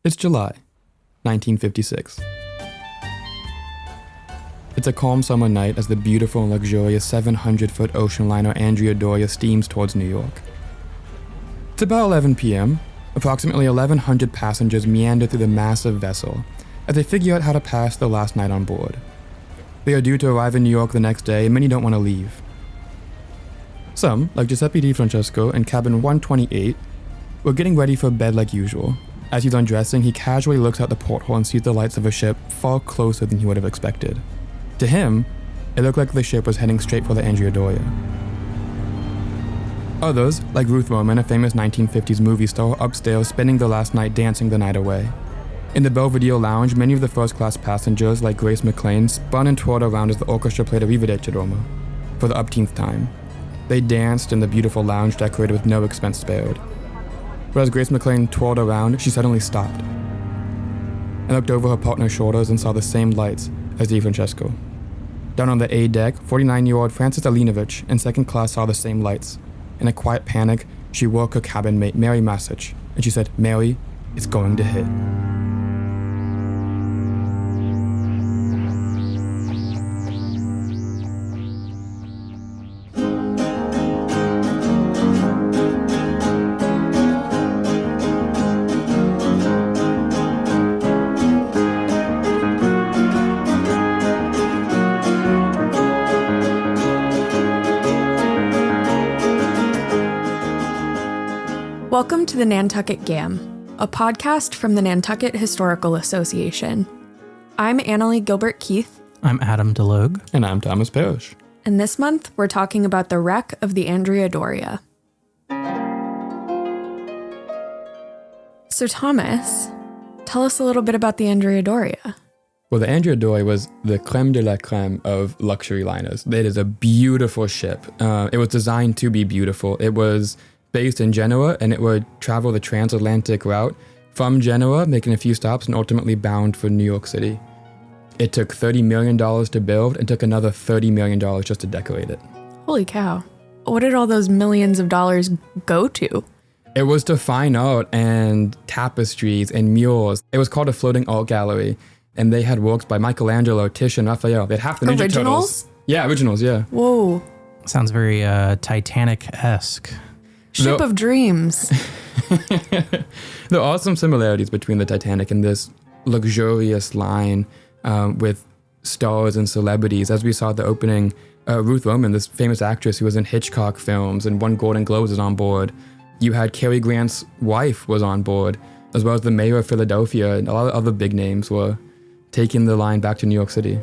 It's July, 1956. It's a calm summer night as the beautiful and luxurious 700-foot ocean liner Andrea Doria steams towards New York. It's about 11 p.m. Approximately 1,100 passengers meander through the massive vessel as they figure out how to pass the last night on board. They are due to arrive in New York the next day, and many don't want to leave. Some, like Giuseppe Di Francesco in cabin 128, were getting ready for bed like usual. As he's undressing, he casually looks out the porthole and sees the lights of a ship far closer than he would have expected. To him, it looked like the ship was heading straight for the Andrea Doria. Others, like Ruth Roman, a famous 1950s movie star, were upstairs spending the last night dancing the night away. In the Belvedere lounge, many of the first-class passengers, like Grace McLean, spun and twirled around as the orchestra played Arrivederci Roma for the upteenth time. They danced in the beautiful lounge decorated with no expense spared. But as Grace McLean twirled around, she suddenly stopped and looked over her partner's shoulders and saw the same lights as Di Francesco. Down on the A deck, 49-year-old Frances Alinovich in second class saw the same lights. In a quiet panic, she woke her cabin mate, Mary Massich, and she said, "Mary, it's going to hit." Welcome to the Nantucket Gam, a podcast from the Nantucket Historical Association. I'm Annalie Gilbert-Keith. I'm Adam DeLogue. And I'm Thomas Parrish. And this month, we're talking about the wreck of the Andrea Doria. So Thomas, tell us a little bit about the Andrea Doria. Well, the Andrea Doria was the creme de la creme of luxury liners. It is a beautiful ship. It was designed to be beautiful. It was based in Genoa, and it would travel the transatlantic route from Genoa, making a few stops, and ultimately bound for New York City. It took $30 million to build and took another $30 million just to decorate it. Holy cow. What did all those millions of dollars go to? It was to fine art and tapestries and murals. It was called a floating art gallery, and they had works by Michelangelo, Titian, Raphael. They'd half the Ninja Originals? Turtles. Yeah, originals, yeah. Whoa. Sounds very Titanic-esque. Ship of dreams. There are some similarities between the Titanic and this luxurious line with stars and celebrities. As we saw at the opening, Ruth Roman, this famous actress who was in Hitchcock films and won Golden Globes, is on board. You had Cary Grant's wife was on board, as well as the mayor of Philadelphia, and a lot of other big names were taking the line back to New York City.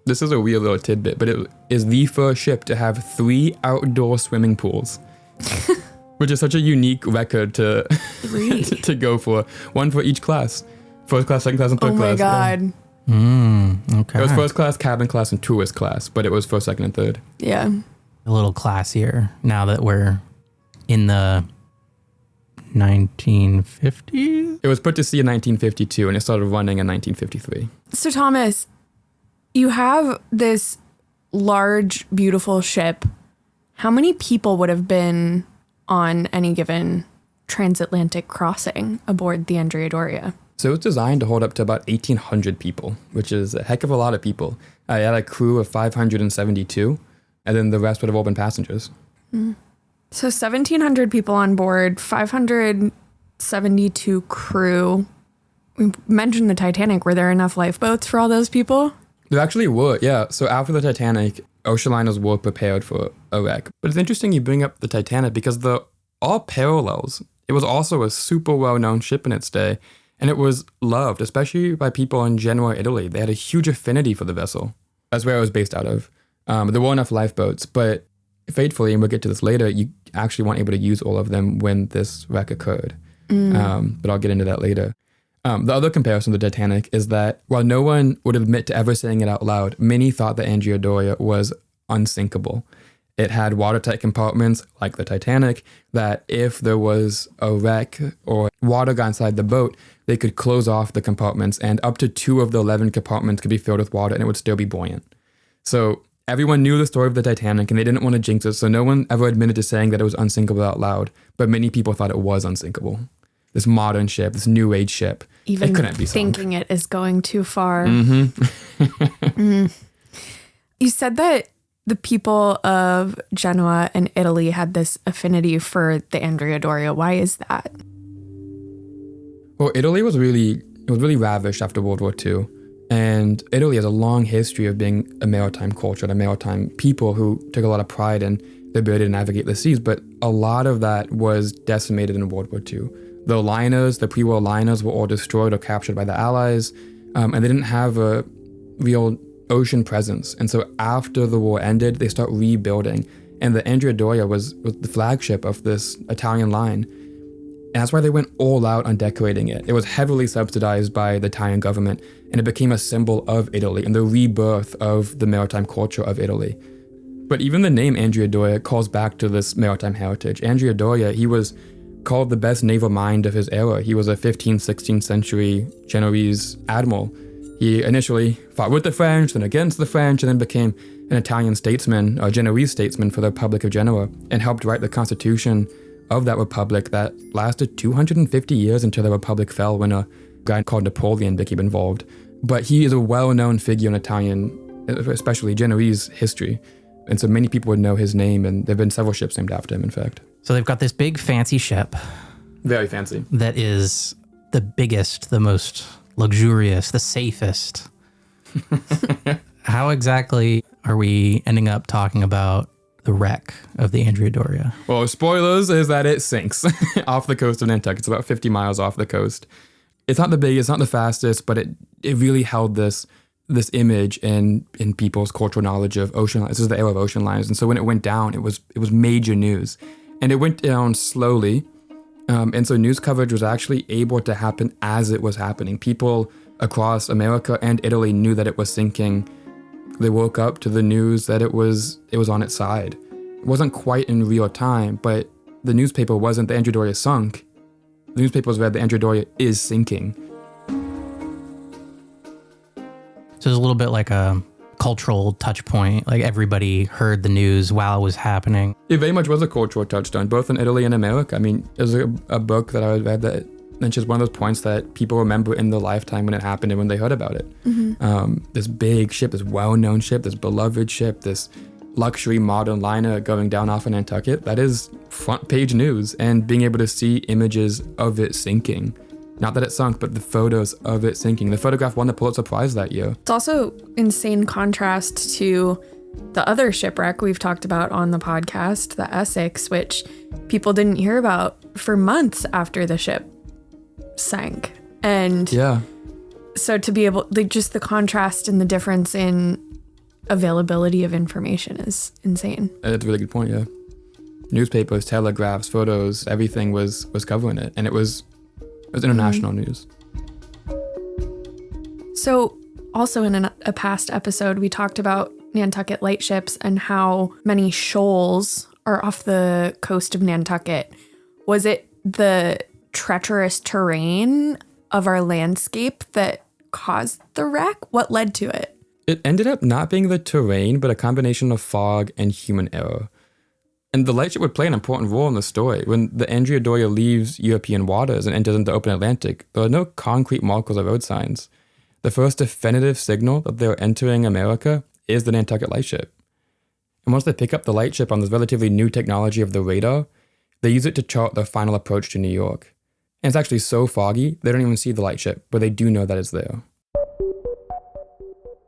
This is a weird little tidbit, but it is the first ship to have 3 outdoor swimming pools, which is such a unique record to to go for. One for each class. First class, second class, and third class. Oh my God. Yeah. Okay. It was first class, cabin class, and tourist class, but it was first, second, and third. Yeah. A little classier now that we're in the 1950s? It was put to sea in 1952, and it started running in 1953. So Thomas, you have this large, beautiful ship. How many people would have been on any given transatlantic crossing aboard the Andrea Doria? So it was designed to hold up to about 1,800 people, which is a heck of a lot of people. It had a crew of 572, and then the rest would have all been passengers. So 1,700 people on board, 572 crew. We mentioned the Titanic. Were there enough lifeboats for all those people? There actually were, yeah. So after the Titanic, ocean liners were prepared for a wreck. But it's interesting you bring up the Titanic because they're all parallels. It was also a super well-known ship in its day, and it was loved, especially by people in Genoa, Italy. They had a huge affinity for the vessel. That's where it was based out of. There were enough lifeboats, but fatefully, and we'll get to this later, you actually weren't able to use all of them when this wreck occurred. But I'll get into that later. The other comparison to the Titanic is that while no one would admit to ever saying it out loud, many thought the Andrea Doria was unsinkable. It had watertight compartments like the Titanic that if there was a wreck or water got inside the boat, they could close off the compartments and up to 2 of the 11 compartments could be filled with water and it would still be buoyant. So Everyone knew the story of the Titanic and they didn't want to jinx it, so no one ever admitted to saying that it was unsinkable out loud, but many people thought it was unsinkable. This modern ship, this new age ship, Even it couldn't be sunk. thinking it is going too far. Mm-hmm. You said that the people of Genoa and Italy had this affinity for the Andrea Doria. Why is that? Well, Italy was really ravished after World War II. And Italy has a long history of being a maritime culture and a maritime people who took a lot of pride in the ability to navigate the seas. But a lot of that was decimated in World War II. The liners, the pre-war liners, were all destroyed or captured by the Allies. And they didn't have a real ocean presence. And so after the war ended, they start rebuilding. And the Andrea Doria was the flagship of this Italian line. And that's why they went all out on decorating it. It was heavily subsidized by the Italian government, and it became a symbol of Italy and the rebirth of the maritime culture of Italy. But even the name Andrea Doria calls back to this maritime heritage. Andrea Doria, he was called the best naval mind of his era. He was a 15th, 16th century Genoese admiral. He initially fought with the French, then against the French, and then became an Italian statesman, a Genoese statesman for the Republic of Genoa, and helped write the constitution of that republic that lasted 250 years until the republic fell when a guy called Napoleon became involved. But he is a well-known figure in Italian, especially Genoese history. And so many people would know his name, and there have been several ships named after him, in fact. So they've got this big fancy ship. Very fancy. That is the biggest, the most luxurious, the safest. How exactly are we ending up talking about the wreck of the Andrea Doria? Well, spoilers is that it sinks off the coast of Nantucket. It's about 50 miles off the coast. It's not the biggest, it's not the fastest, but it really held this image in people's cultural knowledge of ocean liners. This is the era of ocean liners. And so when it went down, it was major news. And it went down slowly. And so news coverage was actually able to happen as it was happening. People across America and Italy knew that it was sinking. They woke up to the news that it was on its side. It wasn't quite in real time, but the newspaper wasn't the Andrea Doria sunk. The newspapers read the Andrea Doria is sinking. So it's a little bit like a cultural touch point. Like everybody heard the news while it was happening. It very much was a cultural touchstone, both in Italy and America. I mean, there's a book that I read that mentions one of those points that people remember in their lifetime when it happened and when they heard about it. Mm-hmm. This big ship, this well-known ship, this beloved ship, this luxury modern liner going down off of Nantucket, that is front page news. And being able to see images of it sinking. Not that it sunk, but the photos of it sinking. The photograph won the Pulitzer Prize that year. It's also insane contrast to the other shipwreck we've talked about on the podcast, the Essex, which people didn't hear about for months after the ship sank. And yeah, so to be able, like, just the contrast and the difference in availability of information is insane. That's a really good point. Yeah, newspapers, telegraphs, photos, everything was covering it, and it was international news. So also in a past episode, we talked about Nantucket lightships and how many shoals are off the coast of Nantucket. Was it the treacherous terrain of our landscape that caused the wreck? What led to it? It ended up not being the terrain, but a combination of fog and human error. And the lightship would play an important role in the story. When the Andrea Doria leaves European waters and enters into the open Atlantic, there are no concrete markers or road signs. The first definitive signal that they're entering America is the Nantucket lightship. And once they pick up the lightship on this relatively new technology of the radar, they use it to chart their final approach to New York. And it's actually so foggy, they don't even see the lightship, but they do know that it's there.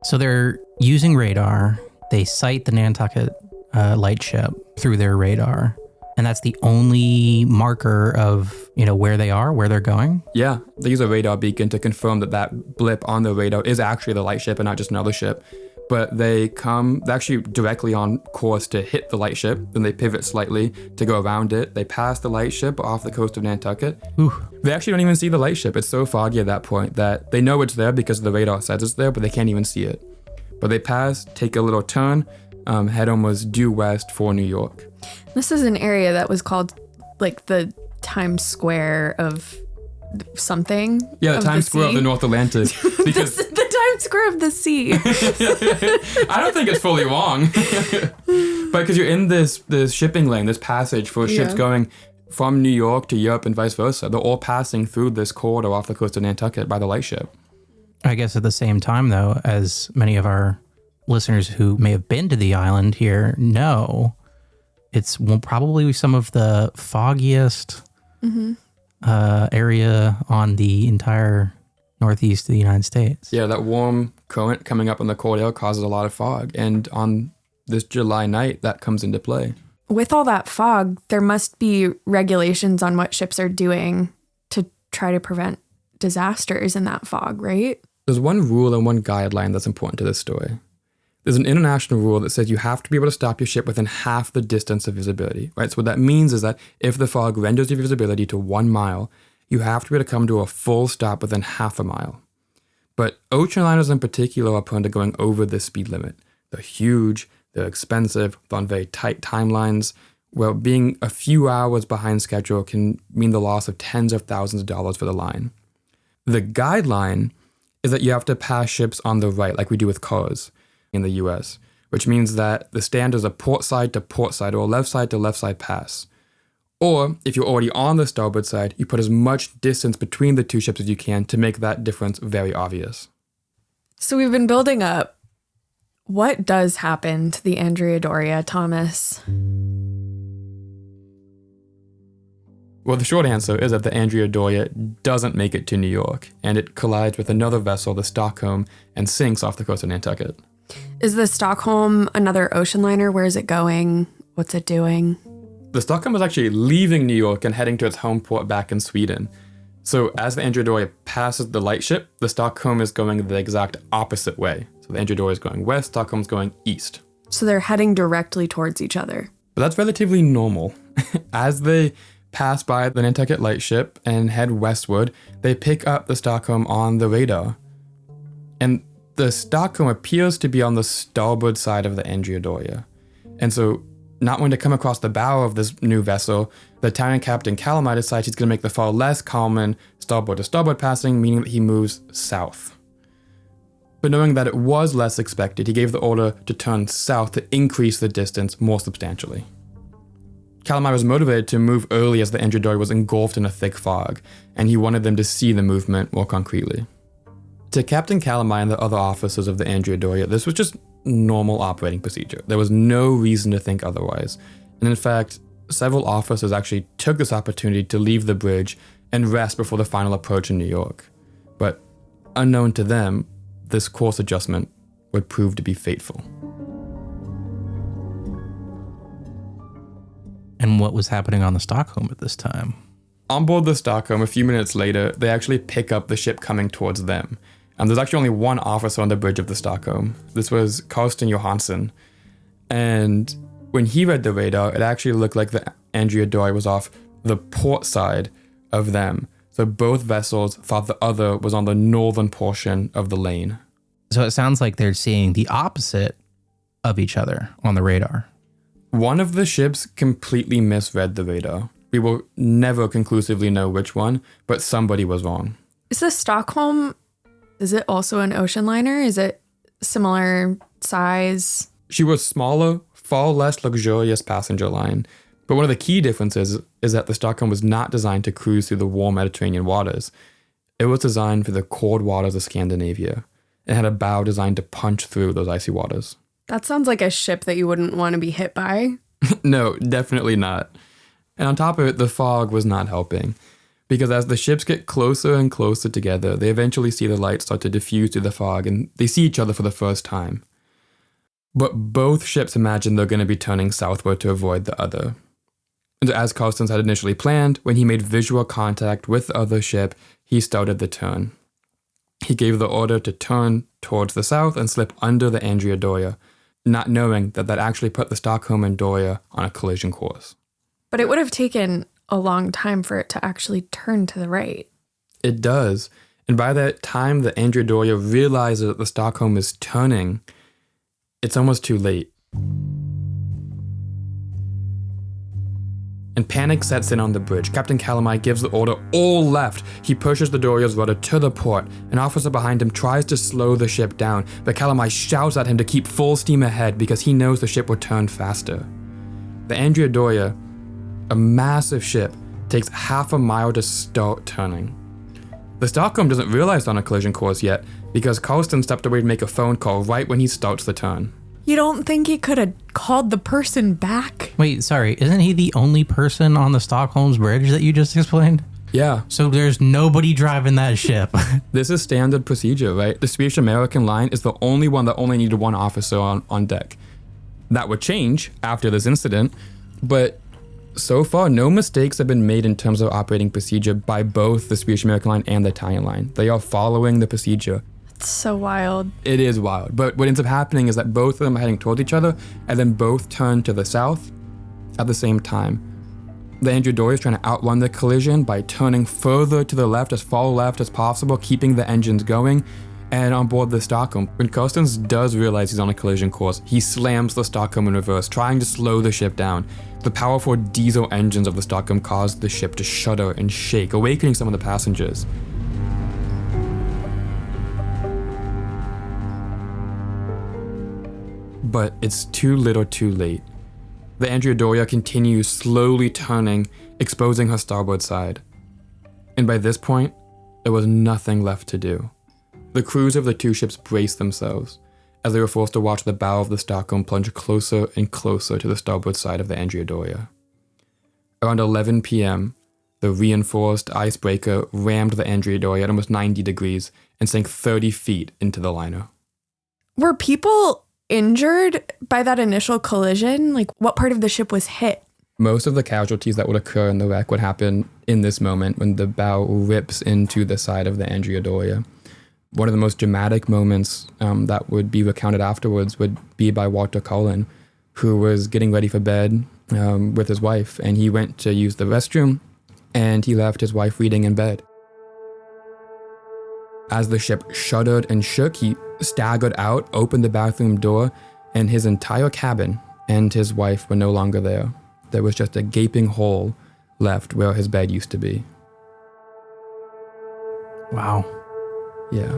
So they're using radar. They sight the Nantucket lightship through their radar. And that's the only marker of, where they are, where they're going? Yeah, they use a radar beacon to confirm that blip on the radar is actually the lightship and not just another ship. But they're actually directly on course to hit the lightship, then they pivot slightly to go around it. They pass the lightship off the coast of Nantucket. Ooh. They actually don't even see the lightship. It's so foggy at that point that they know it's there because the radar says it's there, but they can't even see it. But they pass, take a little turn, head almost due west for New York. This is an area that was called like the Times Square of something. Yeah, the Times Square of the North Atlantic. Because the Obscure of the sea. I don't think it's fully wrong. But because you're in this shipping lane, this passage for ships going from New York to Europe and vice versa. They're all passing through this corridor off the coast of Nantucket by the lightship. I guess at the same time, though, as many of our listeners who may have been to the island here know, it's probably some of the foggiest area on the entire northeast of the United States. Yeah, that warm current coming up on the cold air causes a lot of fog. And on this July night, that comes into play. With all that fog, there must be regulations on what ships are doing to try to prevent disasters in that fog, right? There's one rule and one guideline that's important to this story. There's an international rule that says you have to be able to stop your ship within half the distance of visibility, right? So what that means is that if the fog renders your visibility to 1 mile, you have to be able to come to a full stop within half a mile. But ocean liners in particular are prone to going over this speed limit. They're huge, they're expensive, they're on very tight timelines. Well, being a few hours behind schedule can mean the loss of tens of thousands of dollars for the line. The guideline is that you have to pass ships on the right, like we do with cars in the US, which means that the standard is a port side to port side or a left side to left side pass. Or if you're already on the starboard side, you put as much distance between the two ships as you can to make that difference very obvious. So we've been building up. What does happen to the Andrea Doria, Thomas? Well, the short answer is that the Andrea Doria doesn't make it to New York, and it collides with another vessel, the Stockholm, and sinks off the coast of Nantucket. Is the Stockholm another ocean liner? Where is it going? What's it doing? The Stockholm is actually leaving New York and heading to its home port back in Sweden. So as the Andrea Doria passes the lightship, the Stockholm is going the exact opposite way. So the Andrea Doria is going west, Stockholm's going east. So they're heading directly towards each other. But that's relatively normal. As they pass by the Nantucket lightship and head westward, they pick up the Stockholm on the radar. And the Stockholm appears to be on the starboard side of the Andrea Doria. And so, not wanting to come across the bow of this new vessel, the Italian captain Calamai decides he's going to make the far less common starboard to starboard passing, meaning that he moves south. But knowing that it was less expected, he gave the order to turn south to increase the distance more substantially. Calamai was motivated to move early as the Andrea Doria was engulfed in a thick fog, and he wanted them to see the movement more concretely. To Captain Calamai and the other officers of the Andrea Doria, this was just normal operating procedure. There was no reason to think otherwise. And in fact, several officers actually took this opportunity to leave the bridge and rest before the final approach in New York. But unknown to them, this course adjustment would prove to be fateful. And what was happening on the Stockholm at this time? On board the Stockholm, a few minutes later, they actually pick up the ship coming towards them. And there's actually only one officer on the bridge of the Stockholm. This was Carsten Johansson. And when he read the radar, it actually looked like the Andrea Doria was off the port side of them. So both vessels thought the other was on the northern portion of the lane. So it sounds like they're seeing the opposite of each other on the radar. One of the ships completely misread the radar. We will never conclusively know which one, but somebody was wrong. Is the Stockholm, is it also an ocean liner? Is it similar size? She was smaller, far less luxurious passenger line. But one of the key differences is that the Stockholm was not designed to cruise through the warm Mediterranean waters. It was designed for the cold waters of Scandinavia and had a bow designed to punch through those icy waters. That sounds like a ship that you wouldn't want to be hit by. No, definitely not. And on top of it, the fog was not helping. Because as the ships get closer and closer together, they eventually see the light start to diffuse through the fog and they see each other for the first time. But both ships imagine they're going to be turning southward to avoid the other. And as Carstens had initially planned, when he made visual contact with the other ship, he started the turn. He gave the order to turn towards the south and slip under the Andrea Doria, not knowing that that actually put the Stockholm and Doria on a collision course. But it would have taken a long time for it to actually turn to the right. It does. And by that time the Andrea Doria realizes that the Stockholm is turning, it's almost too late. and panic sets in on the bridge. Captain Calamai gives the order all left. He pushes the Doria's rudder to the port. An officer behind him tries to slow the ship down, but Calamai shouts at him to keep full steam ahead because he knows the ship will turn faster. The Andrea Doria, a massive ship, takes half a mile to start turning. The Stockholm doesn't realize it's on a collision course yet because Carlston stepped away to make a phone call right when he starts the turn. You don't think he could have called the person back? Wait, sorry, isn't he the only person on the Stockholm's bridge that you just explained? Yeah. So there's nobody driving that ship. This is standard procedure, right? The Swedish American line is the only one that only needed one officer on deck. That would change after this incident, but so far no mistakes have been made in terms of operating procedure by both the Swedish American line and the Italian line. They are following the procedure. It's so wild. It is wild, but what ends up happening is that both of them are heading towards each other and then both turn to the south at the same time. The Andrea Doria is trying to outrun the collision by turning further to the left, as far left as possible, keeping the engines going. And on board the Stockholm, when Carstens does realize he's on a collision course, he slams the Stockholm in reverse, trying to slow the ship down. The powerful diesel engines of the Stockholm cause the ship to shudder and shake, awakening some of the passengers. But it's too little too late. The Andrea Doria continues slowly turning, exposing her starboard side. And by this point, there was nothing left to do. The crews of the two ships braced themselves as they were forced to watch the bow of the Stockholm plunge closer and closer to the starboard side of the Andrea Doria. Around 11 p.m., the reinforced icebreaker rammed the Andrea Doria at almost 90 degrees and sank 30 feet into the liner. Were people injured by that initial collision? Like, what part of the ship was hit? Most of the casualties that would occur in the wreck would happen in this moment when the bow rips into the side of the Andrea Doria. One of the most dramatic moments that would be recounted afterwards would be by Walter Cullen, who was getting ready for bed with his wife, and he went to use the restroom, and he left his wife reading in bed. As the ship shuddered and shook, he staggered out, opened the bathroom door, and his entire cabin and his wife were no longer there. There was just a gaping hole left where his bed used to be. Wow. Yeah.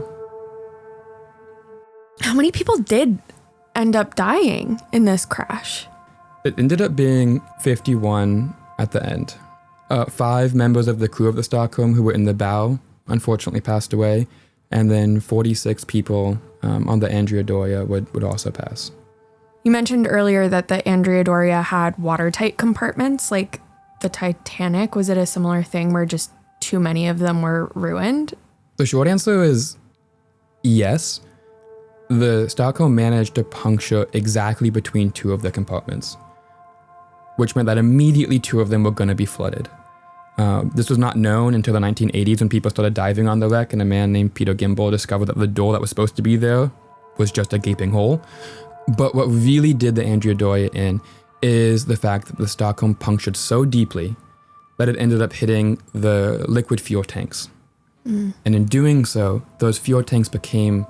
How many people did end up dying in this crash? It ended up being 51 at the end. 5 members of the crew of the Stockholm who were in the bow unfortunately passed away, and then 46 people on the Andrea Doria would also pass. You mentioned earlier that the Andrea Doria had watertight compartments like the Titanic. Was it a similar thing where just too many of them were ruined? The short answer is yes. The Stockholm managed to puncture exactly between 2 of the compartments, which meant that immediately 2 of them were going to be flooded. This was not known until the 1980s when people started diving on the wreck, and a man named Peter Gimbel discovered that the door that was supposed to be there was just a gaping hole. But what really did the Andrea Doria in is the fact that the Stockholm punctured so deeply that it ended up hitting the liquid fuel tanks. And in doing so, those fuel tanks became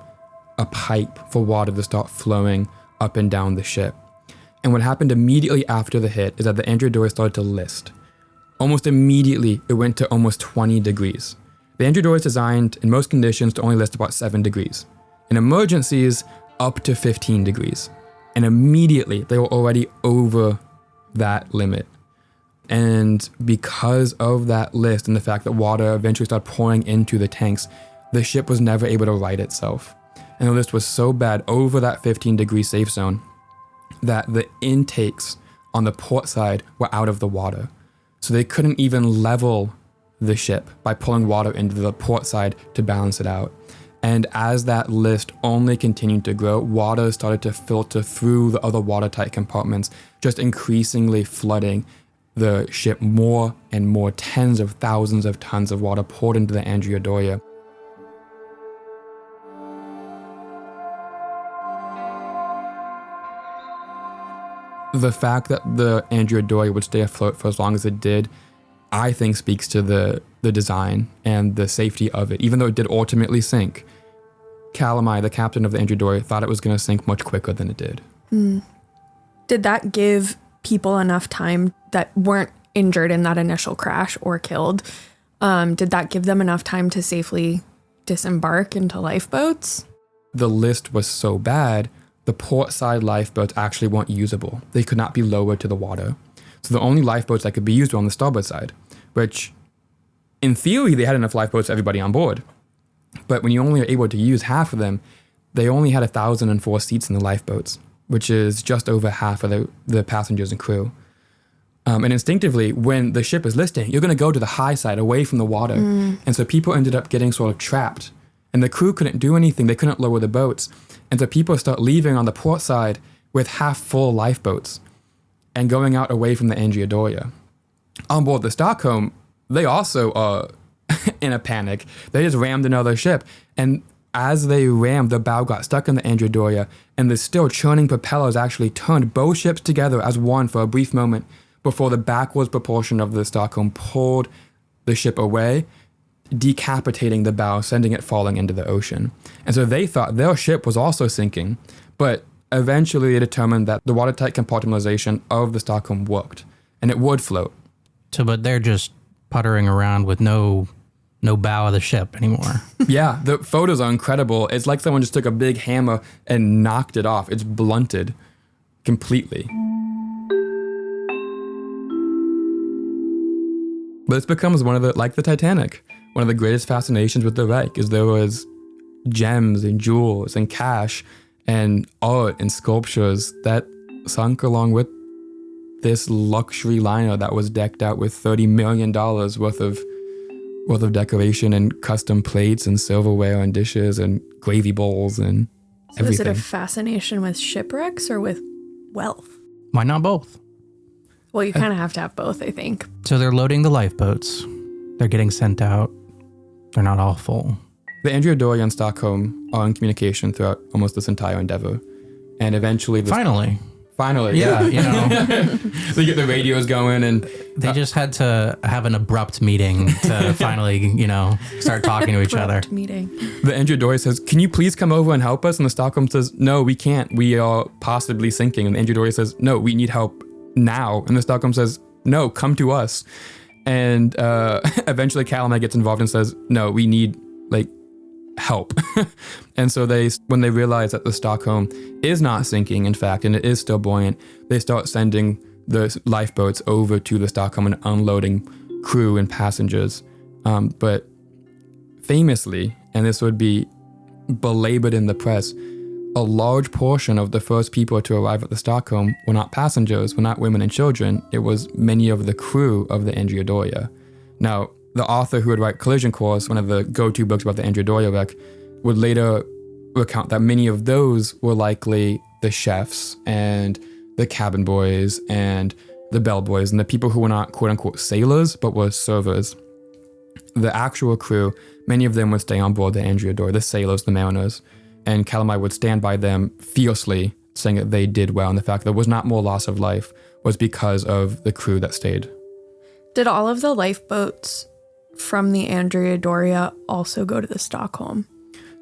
a pipe for water to start flowing up and down the ship. And what happened immediately after the hit is that the Andrea Doria started to list. Almost immediately, it went to almost 20 degrees. The Andrea Doria is designed in most conditions to only list about 7 degrees. In emergencies, up to 15 degrees. And immediately, they were already over that limit. And because of that list and the fact that water eventually started pouring into the tanks, the ship was never able to right itself. And the list was so bad over that 15-degree safe zone that the intakes on the port side were out of the water. So they couldn't even level the ship by pulling water into the port side to balance it out. And as that list only continued to grow, water started to filter through the other watertight compartments, just increasingly flooding the ship more and more. Tens of thousands of tons of water poured into the Andrea Doria. The fact that the Andrea Doria would stay afloat for as long as it did, I think speaks to the design and the safety of it. Even though it did ultimately sink, Calamai, the captain of the Andrea Doria, thought it was going to sink much quicker than it did. Did that give people enough time that weren't injured in that initial crash or killed. Did that give them enough time to safely disembark into lifeboats? The list was so bad, the port side lifeboats actually weren't usable. They could not be lowered to the water. So the only lifeboats that could be used were on the starboard side, which in theory, they had enough lifeboats for everybody on board. But when you only are able to use half of them, they only had 1,004 seats in the lifeboats, which is just over half of the passengers and crew. And instinctively, when the ship is listing, you're going to go to the high side away from the water. And so people ended up getting sort of trapped. And the crew couldn't do anything. They couldn't lower the boats. And so people start leaving on the port side with half full lifeboats and going out away from the Andrea Doria. On board the Stockholm, they also are in a panic. They just rammed another ship. And as they rammed, the bow got stuck in the Andrea Doria, and the still churning propellers actually turned both ships together as one for a brief moment before the backwards propulsion of the Stockholm pulled the ship away, decapitating the bow, sending it falling into the ocean. And so they thought their ship was also sinking, but eventually they determined that the watertight compartmentalization of the Stockholm worked, and it would float. So, but they're just puttering around with no bow of the ship anymore. Yeah, the photos are incredible. It's like someone just took a big hammer and knocked it off. It's blunted completely. But this becomes one of the, like the Titanic, one of the greatest fascinations with the wreck is there was gems and jewels and cash and art and sculptures that sunk along with this luxury liner that was decked out with $30 million worth of decoration and custom plates and silverware and dishes and gravy bowls and everything. Is it a fascination with shipwrecks or with wealth? Why not both? Well, you kind of have to have both, I think. So they're loading the lifeboats. They're getting sent out. They're not all full. The Andrea Doria and Stockholm are in communication throughout almost this entire endeavor. And eventually... Finally, yeah. you know. They get the radios going and... They just had to have an abrupt meeting to finally, start talking to each other. Meeting. The Andrea Doria says, "Can you please come over and help us?" And the Stockholm says, "No, we can't. We are possibly sinking." And the Andrea Doria says, "No, we need help now." And the Stockholm says, "No, come to us." And eventually Calamai gets involved and says, "No, we need help." And so when they realize that the Stockholm is not sinking, in fact, and it is still buoyant, they start sending the lifeboats over to the Stockholm and unloading crew and passengers. But famously, and this would be belabored in the press, a large portion of the first people to arrive at the Stockholm were not passengers, were not women and children. It was many of the crew of the Andrea Doria. Now, the author who would write Collision Course, one of the go-to books about the Andrea Doria wreck, would later recount that many of those were likely the chefs and the cabin boys and the bellboys and the people who were not quote-unquote sailors, but were servers. The actual crew, many of them would stay on board the Andrea Doria, the sailors, the mariners, and Calamai would stand by them fiercely, saying that they did well, and the fact that there was not more loss of life was because of the crew that stayed. Did all of the lifeboats from the Andrea Doria also go to the Stockholm?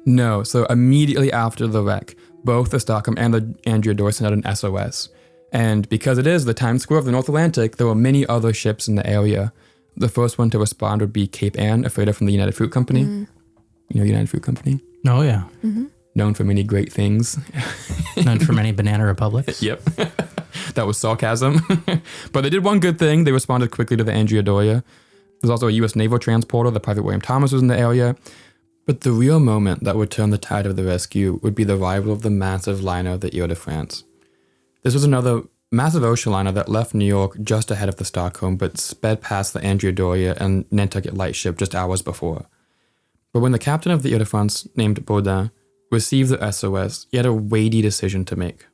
No, so immediately after the wreck, both the Stockholm and the Andrea Doria sent out an SOS. And because it is the Times Square of the North Atlantic, there were many other ships in the area. The first one to respond would be Cape Ann, a freighter from the United Fruit Company. You know United Fruit Company? Oh, yeah. Mm-hmm. Known for many great things. Known for many banana republics. Yep. That was sarcasm. But they did one good thing. They responded quickly to the Andrea Doria. There's also a U.S. naval transporter, the Private William Thomas, was in the area. But the real moment that would turn the tide of the rescue would be the arrival of the massive liner, the Ile de France. This was another massive ocean liner that left New York just ahead of the Stockholm, but sped past the Andrea Doria and Nantucket lightship just hours before. But when the captain of the Ile de France, named Baudin, received the SOS, he had a weighty decision to make.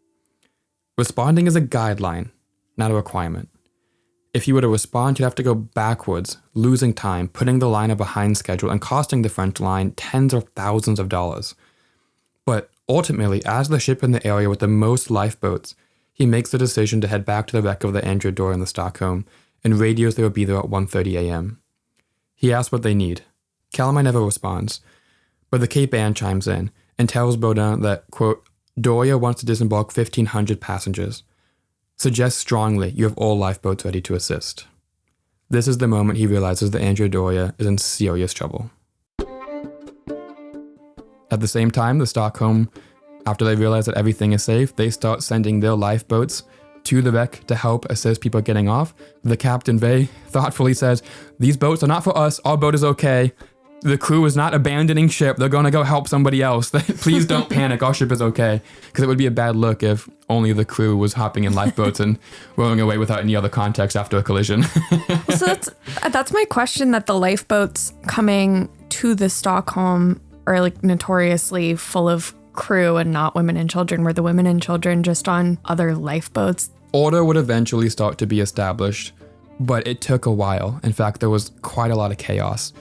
Responding is a guideline, not a requirement. If he were to respond, he'd have to go backwards, losing time, putting the liner behind schedule, and costing the French line tens of thousands of dollars. But ultimately, as the ship in the area with the most lifeboats, he makes the decision to head back to the wreck of the Andrea Doria and the Stockholm, and radios they will be there at 1:30 a.m. He asks what they need. Calamai never responds, but the Cape Ann chimes in and tells Baudin that, quote, Doria wants to disembark 1,500 passengers. Suggests strongly you have all lifeboats ready to assist. This is the moment he realizes that Andrea Doria is in serious trouble. At the same time, the Stockholm, after they realize that everything is safe, they start sending their lifeboats to the wreck to help assist people getting off. The captain, very thoughtfully says, "These boats are not for us. Our boat is okay. The crew is not abandoning ship. They're going to go help somebody else. Please don't panic. Our ship is okay." Because it would be a bad look if only the crew was hopping in lifeboats and rowing away without any other context after a collision. So that's my question, that the lifeboats coming to the Stockholm are like notoriously full of crew and not women and children. Were the women and children just on other lifeboats? Order would eventually start to be established, but it took a while. In fact, there was quite a lot of chaos.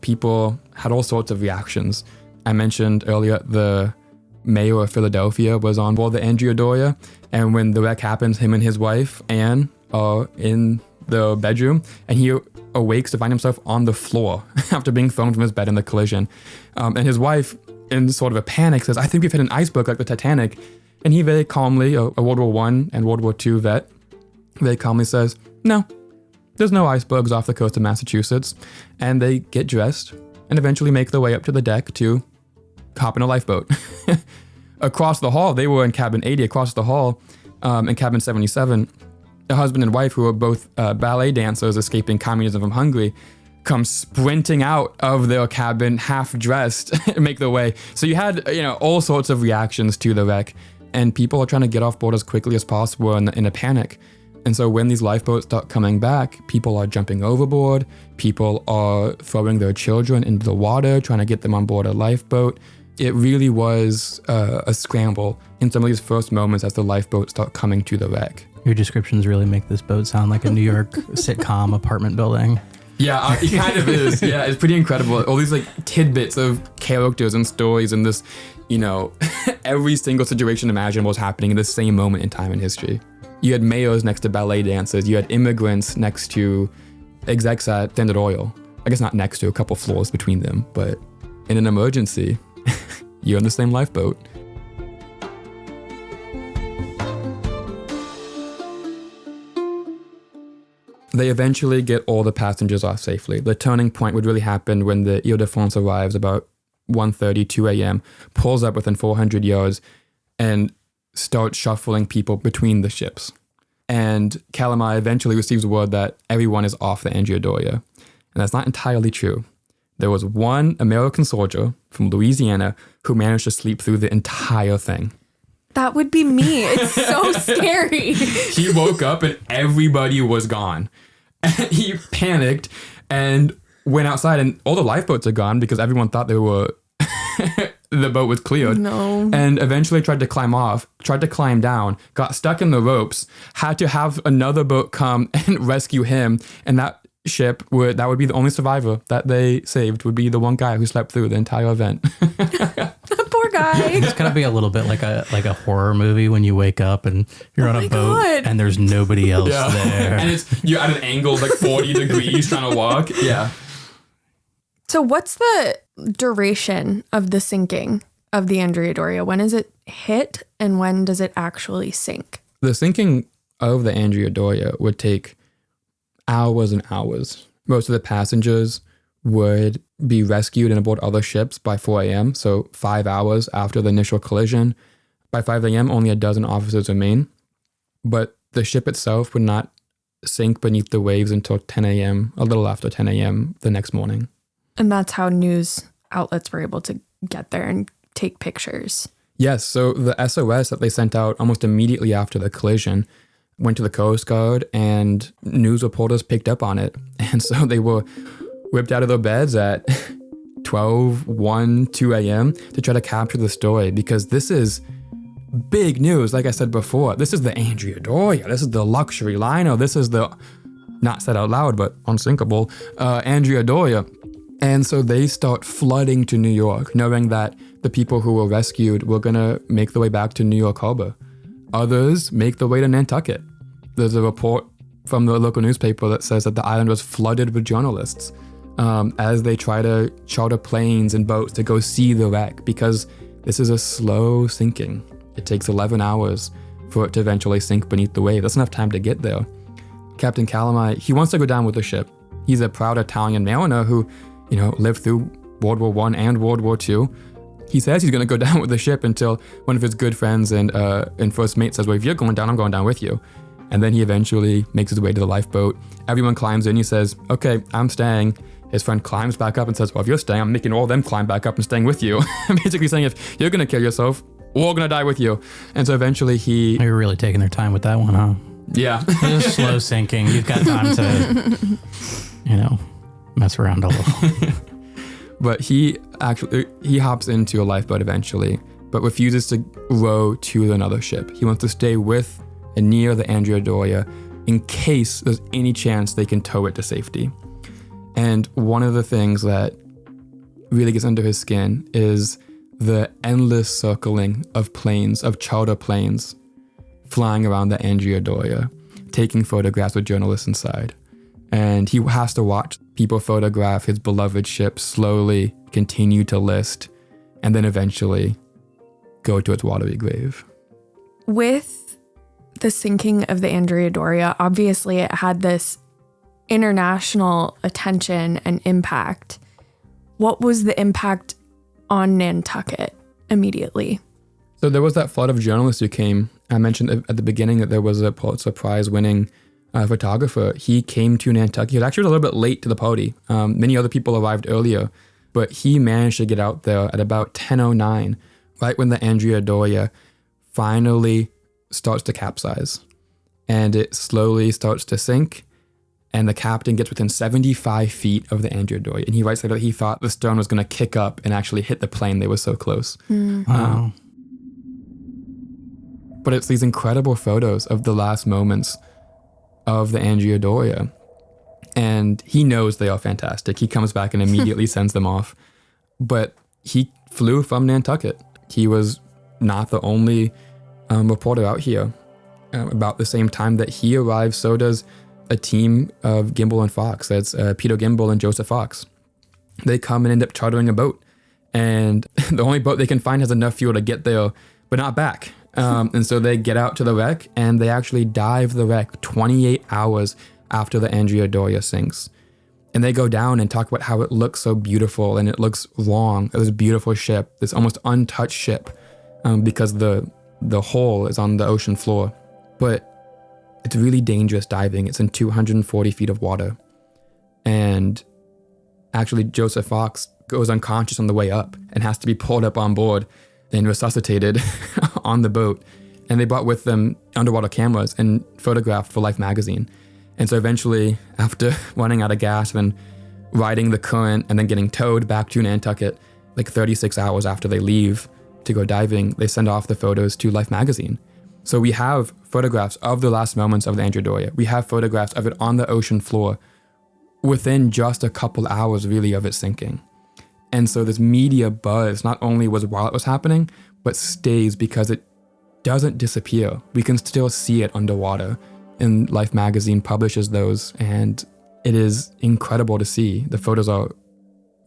People had all sorts of reactions. I mentioned earlier the mayor of Philadelphia was on board the Andrea Doria, and when the wreck happens, him and his wife, Anne, are in the bedroom, and he awakes to find himself on the floor after being thrown from his bed in the collision. And his wife, in sort of a panic, says, "I think we've hit an iceberg like the Titanic." And he very calmly, a World War I and World War II vet, very calmly says, "No, there's no icebergs off the coast of Massachusetts." And they get dressed and eventually make their way up to the deck to hop in a lifeboat. Across the hall, they were in cabin 80. Across the hall, in cabin 77, a husband and wife who were both ballet dancers escaping communism from Hungary come sprinting out of their cabin, half dressed, and make their way. So you had, all sorts of reactions to the wreck, and people are trying to get off board as quickly as possible in a panic. And so when these lifeboats start coming back, people are jumping overboard, people are throwing their children into the water, trying to get them on board a lifeboat. It really was a scramble in some of these first moments as the lifeboats start coming to the wreck. Your descriptions really make this boat sound like a New York sitcom apartment building. Yeah, it kind of is. Yeah, it's pretty incredible. All these tidbits of characters and stories and this, every single situation imaginable was happening in the same moment in time in history. You had mayors next to ballet dancers. You had immigrants next to execs at Standard Oil. I guess not next to, a couple floors between them. But in an emergency, you're in the same lifeboat. They eventually get all the passengers off safely. The turning point would really happen when the Ile-de-France arrives about 1:30, 2 a.m., pulls up within 400 yards, and starts shuffling people between the ships. And Calamai eventually receives word that everyone is off the Andrea Doria. And that's not entirely true. There was one American soldier from Louisiana who managed to sleep through the entire thing. That would be me. It's so scary. He woke up and everybody was gone. He panicked and went outside, and all the lifeboats are gone because everyone thought they were the boat was cleared. No. And eventually tried to climb down, got stuck in the ropes, had to have another boat come and rescue him. And that would be the only survivor that they saved, would be the one guy who slept through the entire event. Poor guy. It's gonna be a little bit like a horror movie when you wake up and you're on a boat and there's nobody else there. And you're at an angle 40 degrees trying to walk. Yeah. So what's the duration of the sinking of the Andrea Doria? When is it hit and when does it actually sink? The sinking of the Andrea Doria would take hours and hours. Most of the passengers would be rescued and aboard other ships by 4 a.m., so 5 hours after the initial collision. By 5 a.m., only a dozen officers remain, but the ship itself would not sink beneath the waves until 10 a.m., a little after 10 a.m. the next morning. And that's how news outlets were able to get there and take pictures. Yes, so the SOS that they sent out almost immediately after the collision went to the Coast Guard, and news reporters picked up on it. And so they were whipped out of their beds at 12, 1, 2 a.m. to try to capture the story, because this is big news. Like I said before, this is the Andrea Doria. This is the luxury liner. This is the, not said out loud, but unsinkable, Andrea Doria. And so they start flooding to New York, knowing that the people who were rescued were going to make their way back to New York Harbor. Others make their way to Nantucket. There's a report from the local newspaper that says that the island was flooded with journalists as they try to charter planes and boats to go see the wreck, because this is a slow sinking. It takes 11 hours for it to eventually sink beneath the wave. That's enough time to get there. Captain Calamai, he wants to go down with the ship. He's a proud Italian mariner who, lived through World War I and World War II. He says he's going to go down with the ship until one of his good friends and first mate says, well, if you're going down, I'm going down with you. And then he eventually makes his way to the lifeboat. Everyone climbs in. He says, okay, I'm staying. His friend climbs back up and says, well, if you're staying, I'm making all of them climb back up and staying with you. Basically saying, if you're going to kill yourself, we're all going to die with you. And so eventually You're really taking their time with that one, huh? Yeah. Just slow sinking. You've got time to, mess around a little. But he hops into a lifeboat eventually, but refuses to row to another ship. He wants to stay with and near the Andrea Doria in case there's any chance they can tow it to safety. And one of the things that really gets under his skin is the endless circling of planes, of charter planes, flying around the Andrea Doria, taking photographs with journalists inside. And he has to watch people photograph his beloved ship slowly continue to list, and then eventually go to its watery grave. With the sinking of the Andrea Doria, obviously it had this international attention and impact. What was the impact on Nantucket immediately? So there was that flood of journalists who came. I mentioned at the beginning that there was a Pulitzer Prize winning photographer. He came to Nantucket. He was actually a little bit late to the party. Many other people arrived earlier, but he managed to get out there at about 10:09, right when the Andrea Doria finally starts to capsize. And it slowly starts to sink, and the captain gets within 75 feet of the Andrea Doria. And he writes that he thought the stern was going to kick up and actually hit the plane. They were so close. Wow. But it's these incredible photos of the last moments of the Andrea Doria. And he knows they are fantastic. He comes back and immediately sends them off. But he flew from Nantucket. He was not the only reporter out here. About the same time that he arrives, so does a team of Gimbel and Fox. That's Peter Gimbel and Joseph Fox. They come and end up chartering a boat. And the only boat they can find has enough fuel to get there, but not back. And so they get out to the wreck, and they actually dive the wreck 28 hours after the Andrea Doria sinks. And they go down and talk about how it looks so beautiful and it looks long. It was a beautiful ship, this almost untouched ship, because the hull is on the ocean floor. But it's really dangerous diving. It's in 240 feet of water. And actually, Joseph Fox goes unconscious on the way up and has to be pulled up on board and resuscitated on the boat. And they brought with them underwater cameras and photographed for Life magazine. And so eventually, after running out of gas and then riding the current and then getting towed back to Nantucket, like 36 hours after they leave to go diving, they send off the photos to Life magazine. So we have photographs of the last moments of the Andrea Doria. We have photographs of it on the ocean floor within just a couple hours, really, of it sinking. And so this media buzz not only was while it was happening, but stays because it doesn't disappear. We can still see it underwater. And Life magazine publishes those, and it is incredible to see. The photos are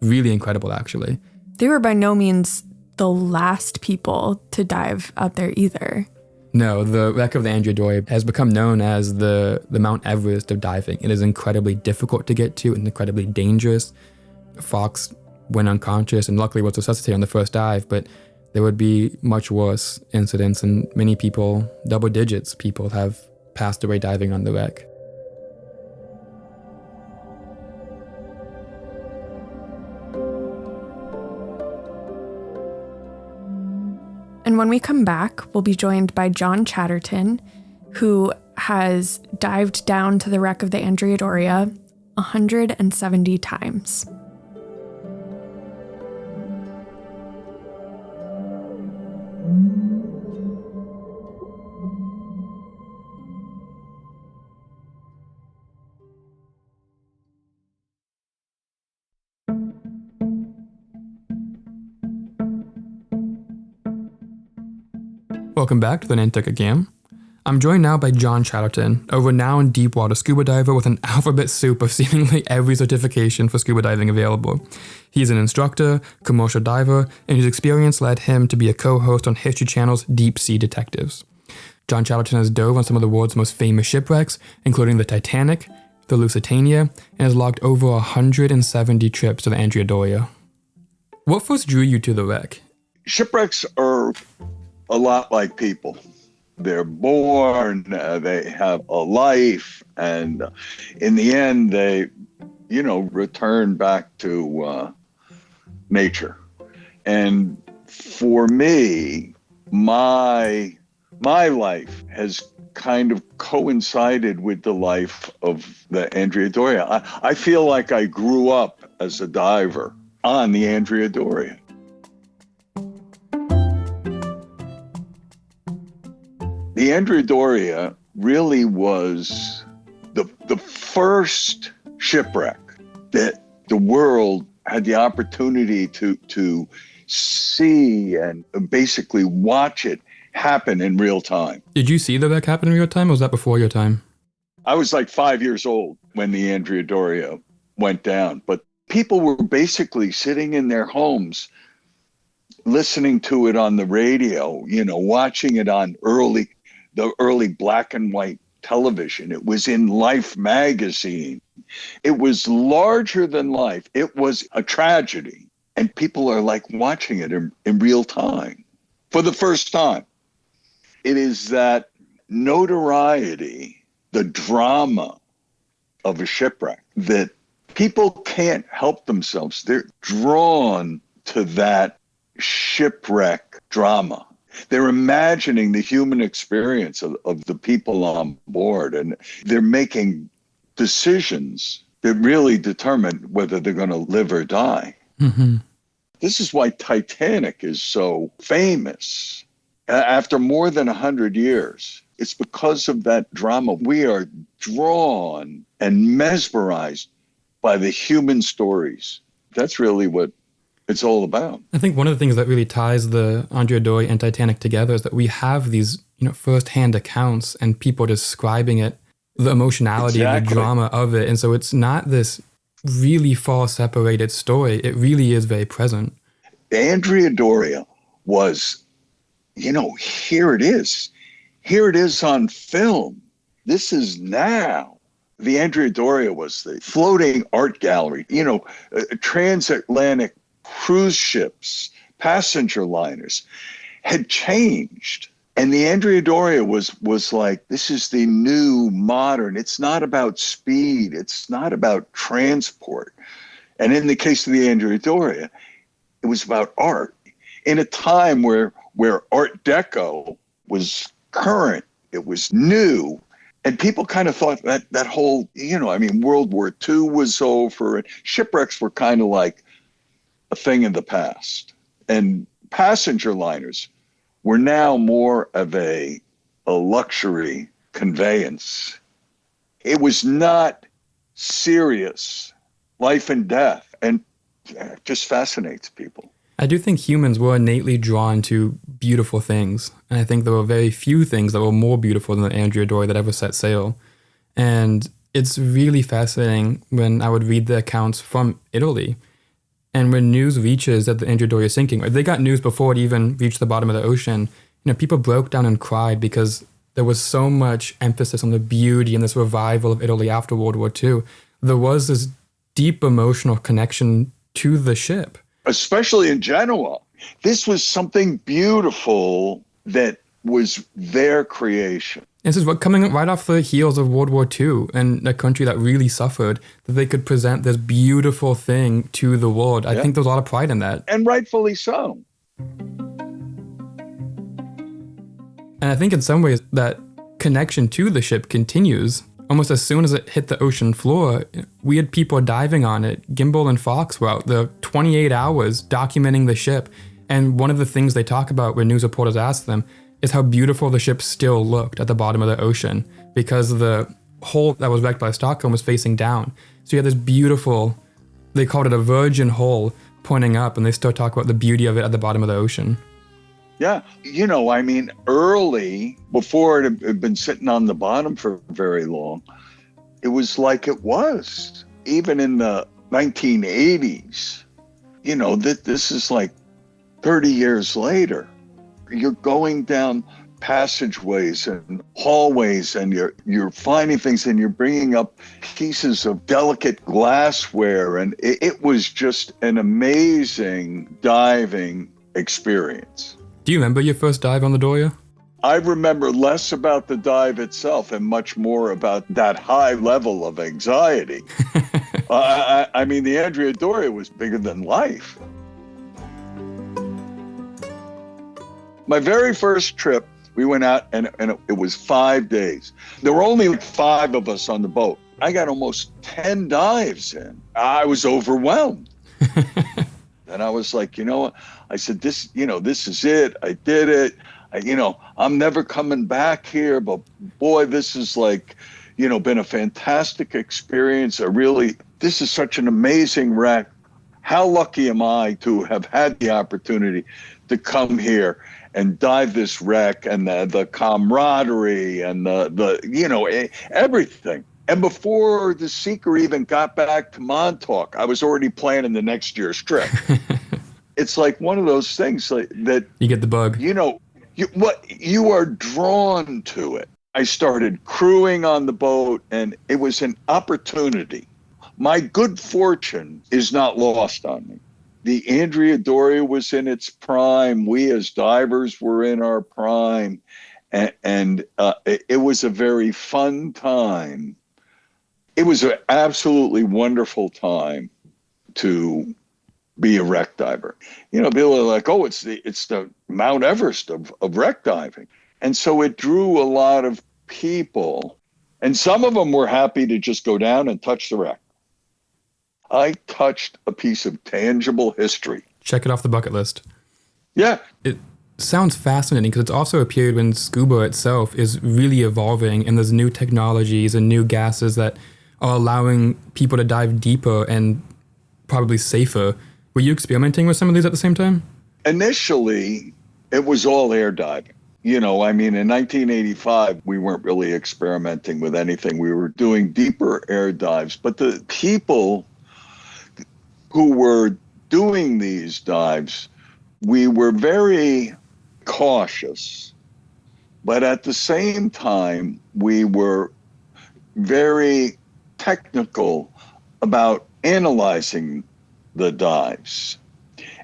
really incredible, actually. They were by no means the last people to dive out there either. No, the wreck of the Andrea Doria has become known as the Mount Everest of diving. It is incredibly difficult to get to and incredibly dangerous. Fox went unconscious and luckily was resuscitated on the first dive, but there would be much worse incidents, and many people, double digits people, have passed away diving on the wreck. And when we come back, we'll be joined by John Chatterton, who has dived down to the wreck of the Andrea Doria 170 times. Welcome back to the Nantucket Gam. I'm joined now by John Chatterton, a renowned deep-water scuba diver with an alphabet soup of seemingly every certification for scuba diving available. He's an instructor, commercial diver, and his experience led him to be a co-host on History Channel's Deep Sea Detectives. John Chatterton has dove on some of the world's most famous shipwrecks, including the Titanic, the Lusitania, and has logged over 170 trips to the Andrea Doria. What first drew you to the wreck? Shipwrecks are a lot like people. They're born, they have a life, and in the end, they, return back to nature. And for me, my life has kind of coincided with the life of the Andrea Doria. I feel like I grew up as a diver on the Andrea Doria. The Andrea Doria really was the first shipwreck that the world had the opportunity to see and basically watch it happen in real time. Did you see the wreck happen in real time, or was that before your time? I was like 5 years old when the Andrea Doria went down, but people were basically sitting in their homes listening to it on the radio, watching it on the early black and white television. It was in Life magazine. It was larger than life. It was a tragedy. And people are like watching it in real time for the first time. It is that notoriety, the drama of a shipwreck, that people can't help themselves. They're drawn to that shipwreck drama. They're imagining the human experience of the people on board, and they're making decisions that really determine whether they're going to live or die. Mm-hmm. This is why Titanic is so famous. After more than 100 years, it's because of that drama. We are drawn and mesmerized by the human stories. That's really what it's all about. I think one of the things that really ties the Andrea Doria and Titanic together is that we have these, first-hand accounts and people describing it, the emotionality, Exactly. the drama of it. And so it's not this really far separated story. It really is very present. Andrea Doria was, here it is. Here it is on film. This is now. The Andrea Doria was the floating art gallery, transatlantic cruise ships, passenger liners had changed. And the Andrea Doria was like, this is the new modern. It's not about speed. It's not about transport. And in the case of the Andrea Doria, it was about art. In a time where Art Deco was current, it was new. And people kind of thought that whole, World War II was over. And shipwrecks were kind of like a thing in the past. And passenger liners were now more of a luxury conveyance. It was not serious, life and death, and it just fascinates people. I do think humans were innately drawn to beautiful things. And I think there were very few things that were more beautiful than the Andrea Doria that ever set sail. And it's really fascinating when I would read the accounts from Italy. And when news reaches that the Andrea Doria is sinking, or they got news before it even reached the bottom of the ocean, people broke down and cried because there was so much emphasis on the beauty and this revival of Italy after World War II. There was this deep emotional connection to the ship. Especially in Genoa. This was something beautiful that was their creation. This is what coming right off the heels of World War II and a country that really suffered, that they could present this beautiful thing to the world. I think there's a lot of pride in that. And rightfully so. And I think in some ways that connection to the ship continues. Almost as soon as it hit the ocean floor, we had people diving on it. Gimbal and Fox were out the 28 hours documenting the ship. And one of the things they talk about when news reporters ask them is how beautiful the ship still looked at the bottom of the ocean because the hole that was wrecked by Stockholm was facing down. So you had this beautiful, they called it a virgin hole pointing up, and they still talk about the beauty of it at the bottom of the ocean. Yeah. Early, before it had been sitting on the bottom for very long, it was like it was. Even in the 1980s, this is like 30 years later. You're going down passageways and hallways, and you're finding things, and you're bringing up pieces of delicate glassware, and it was just an amazing diving experience. Do you remember your first dive on the Doria? I remember less about the dive itself and much more about that high level of anxiety. I mean, the Andrea Doria was bigger than life. My very first trip, we went out and it was 5 days. There were only like 5 of us on the boat. I got almost 10 dives in. I was overwhelmed. And I was like, you know what? I said, this is it. I did it. I'm never coming back here. But boy, this is like, been a fantastic experience. This is such an amazing wreck. How lucky am I to have had the opportunity to come here and dive this wreck, and the camaraderie and the everything. And before the Seeker even got back to Montauk, I was already planning the next year's trip. It's like one of those things that you get the bug. You are drawn to it. I started crewing on the boat, and it was an opportunity. My good fortune is not lost on me. The Andrea Doria was in its prime. We as divers were in our prime. And it was a very fun time. It was an absolutely wonderful time to be a wreck diver. People are like, oh, it's the Mount Everest of wreck diving. And so it drew a lot of people. And some of them were happy to just go down and touch the wreck. I touched a piece of tangible history. Check it off the bucket list. Yeah. It sounds fascinating because it's also a period when scuba itself is really evolving, and there's new technologies and new gases that are allowing people to dive deeper and probably safer. Were you experimenting with some of these at the same time? Initially, it was all air diving. In 1985, we weren't really experimenting with anything. We were doing deeper air dives. But the people who were doing these dives, we were very cautious, but at the same time, we were very technical about analyzing the dives.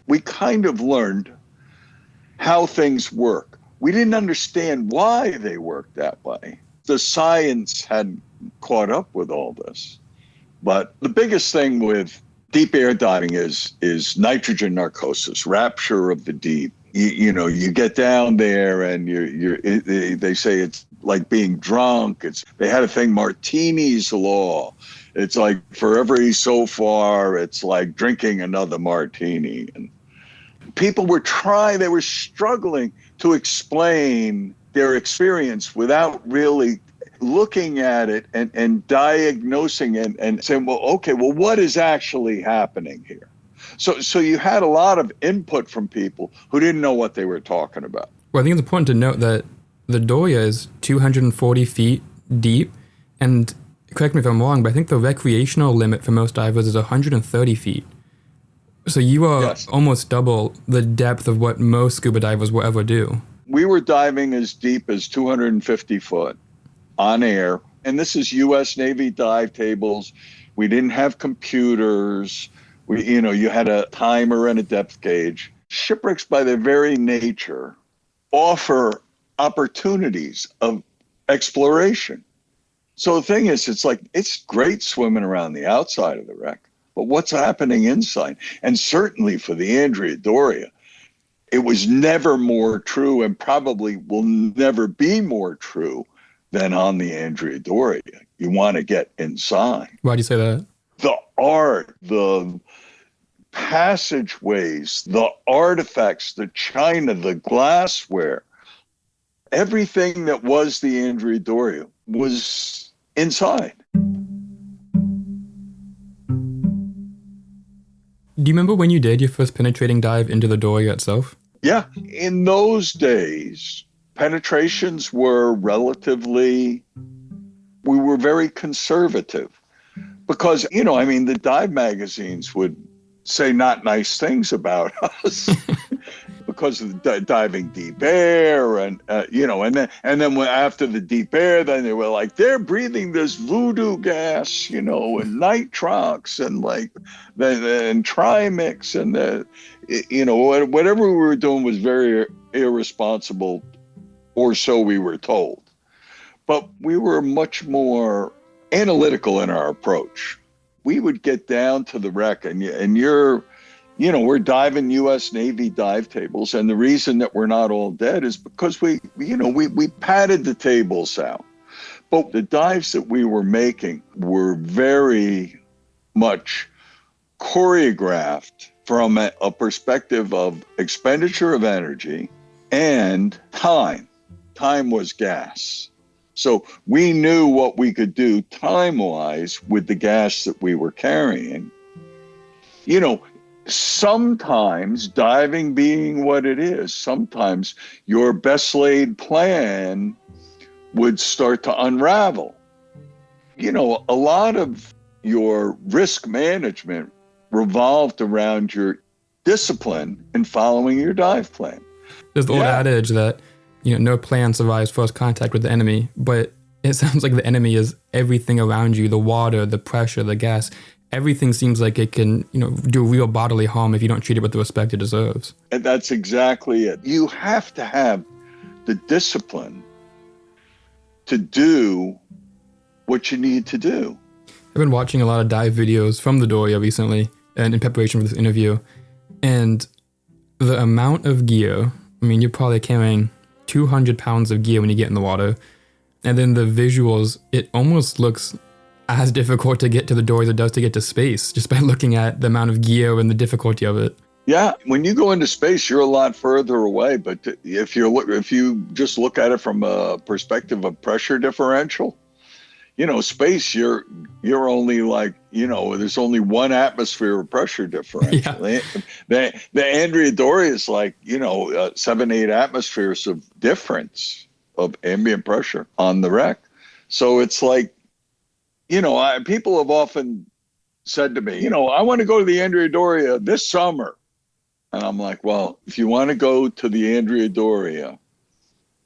We kind of learned how things work. We didn't understand why they worked that way. The science had caught up with all this. But the biggest thing with deep air diving is nitrogen narcosis, rapture of the deep. You get down there and they say it's like being drunk. They had a thing, Martini's law. It's like for every so far, it's like drinking another martini. And people were struggling to explain their experience without really looking at it and diagnosing it and saying, well, what is actually happening here? So you had a lot of input from people who didn't know what they were talking about. Well, I think it's important to note that the Doria is 240 feet deep, and correct me if I'm wrong, but I think the recreational limit for most divers is 130 feet. So you are almost double the depth of what most scuba divers will ever do. We were diving as deep as 250 foot on air. And this is U.S. Navy dive tables. We didn't have computers. You had a timer and a depth gauge. Shipwrecks, by their very nature, offer opportunities of exploration. So the thing is, it's great swimming around the outside of the wreck, but what's happening inside? And certainly for the Andrea Doria, it was never more true, and probably will never be more true than on the Andrea Doria. You want to get inside. Why do you say that? The art, the passageways, the artifacts, the china, the glassware, everything that was the Andrea Doria was inside. Do you remember when you did your first penetrating dive into the Doria itself? Yeah. In those days, penetrations were we were very conservative because, the dive magazines would say not nice things about us. because of the diving deep air, and and then after the deep air, then they were like, they're breathing this voodoo gas, and nitrox and trimix, and whatever we were doing was very irresponsible, or so we were told. But we were much more analytical in our approach. We would get down to the wreck, and we're diving U.S. Navy dive tables, and the reason that we're not all dead is because we padded the tables out. But the dives that we were making were very much choreographed from a perspective of expenditure of energy and time. Time was gas. So we knew what we could do time-wise with the gas that we were carrying. Sometimes, diving being what it is, sometimes your best laid plan would start to unravel. A lot of your risk management revolved around your discipline in following your dive plan. There's the old adage that, no plan survives first contact with the enemy, but it sounds like the enemy is everything around you, the water, the pressure, the gas. Everything seems like it can, do real bodily harm if you don't treat it with the respect it deserves. And that's exactly it. You have to have the discipline to do what you need to do. I've been watching a lot of dive videos from the Doria recently, and in preparation for this interview, and the amount of gear, you're probably carrying 200 pounds of gear when you get in the water, and then the visuals, it almost looks as difficult to get to the Doria as it does to get to space, just by looking at the amount of gear and the difficulty of it. Yeah, when you go into space, you're a lot further away. But if you just look at it from a perspective of pressure differential, space, you're only there's only one atmosphere of pressure differential. Yeah. The Andrea Doria is 7-8 atmospheres of difference of ambient pressure on the wreck. So it's people have often said to me, I want to go to the Andrea Doria this summer. And I'm like, well, if you want to go to the Andrea Doria,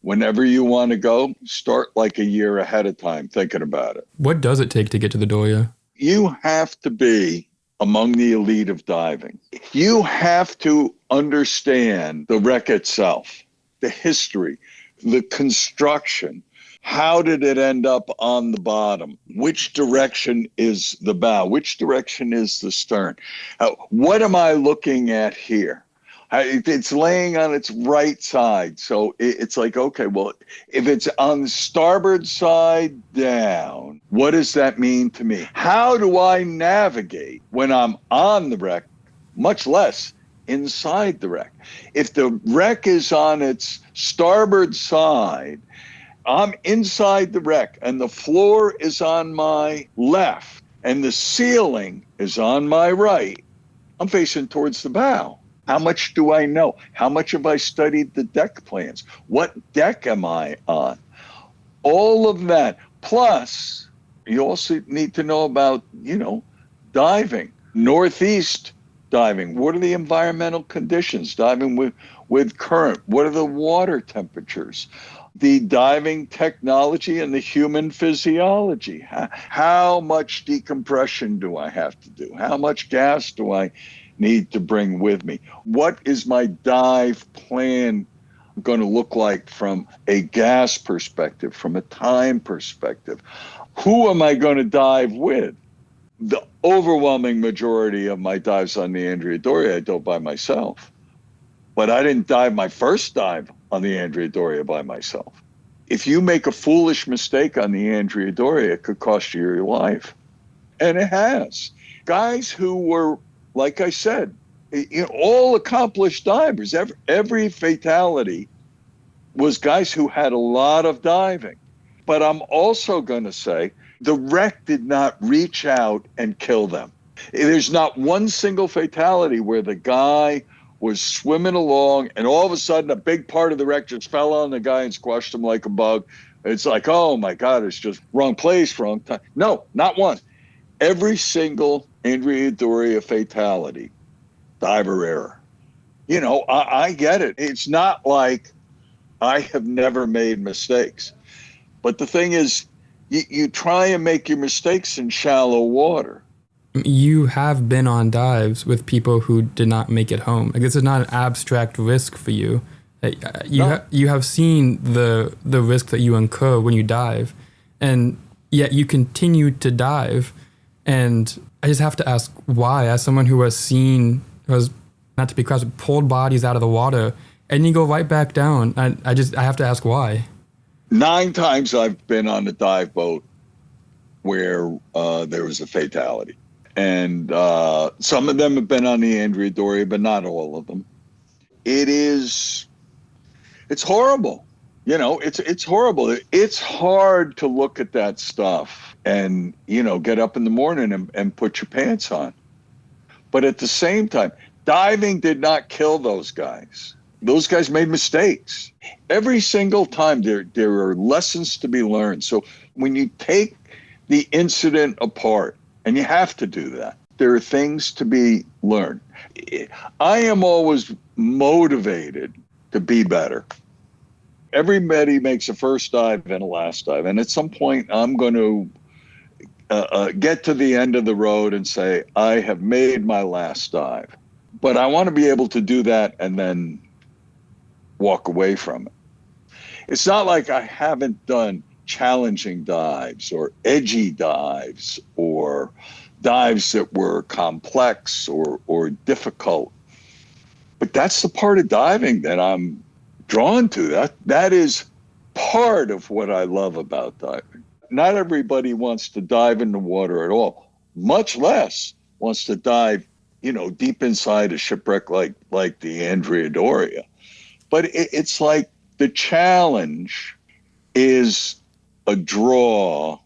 whenever you want to go, start a year ahead of time thinking about it. What does it take to get to the Doria? You have to be among the elite of diving. You have to understand the wreck itself, the history, the construction. How did it end up on the bottom? Which direction is the bow? Which direction is the stern? What am I looking at here? It's laying on its right side. So it's okay, well, if it's on the starboard side down, what does that mean to me? How do I navigate when I'm on the wreck, much less inside the wreck? If the wreck is on its starboard side, I'm inside the wreck and the floor is on my left and the ceiling is on my right, I'm facing towards the bow. How much do I know? How much have I studied the deck plans? What deck am I on? All of that. Plus, you also need to know about, diving, northeast diving. What are the environmental conditions? Diving with current. What are the water temperatures? The diving technology and the human physiology. How much decompression do I have to do? How much gas do I need to bring with me? What is my dive plan going to look like from a gas perspective, from a time perspective? Who am I going to dive with? The overwhelming majority of my dives on the Andrea Doria, I dove by myself. But I didn't dive my first dive on the Andrea Doria by myself. If you make a foolish mistake on the Andrea Doria, it could cost you your life. And it has. Guys who were, like I said, all accomplished divers, every fatality was guys who had a lot of diving. But I'm also going to say the wreck did not reach out and kill them. There's not one single fatality where the guy was swimming along and all of a sudden a big part of the wreck just fell on the guy and squashed him like a bug. It's oh my God, it's just wrong place, wrong time. No, not one. Every single Andrea Doria fatality, diver error. I get it. It's not like I have never made mistakes. But the thing is, you try and make your mistakes in shallow water. You have been on dives with people who did not make it home. Like, this is not an abstract risk for you. You have seen the risk that you incur when you dive, and yet you continue to dive. And I just have to ask why, as someone who has not to be crass, pulled bodies out of the water, and you go right back down. I have to ask why. 9 times I've been on a dive boat where there was a fatality. And some of them have been on the Andrea Doria, but not all of them. It's horrible. It's horrible. It's hard to look at that stuff and, get up in the morning and put your pants on. But at the same time, diving did not kill those guys. Those guys made mistakes. Every single time there are lessons to be learned. So when you take the incident apart, and you have to do that, there are things to be learned. I am always motivated to be better. Everybody makes a first dive and a last dive. And at some point, I'm going to get to the end of the road and say, I have made my last dive. But I want to be able to do that and then walk away from it. It's not like I haven't done challenging dives or edgy dives or dives that were complex or difficult. But that's the part of diving that I'm drawn to. That is part of what I love about diving. Not everybody wants to dive in the water at all, much less wants to dive, deep inside a shipwreck like the Andrea Doria. But it's like the challenge is a draw.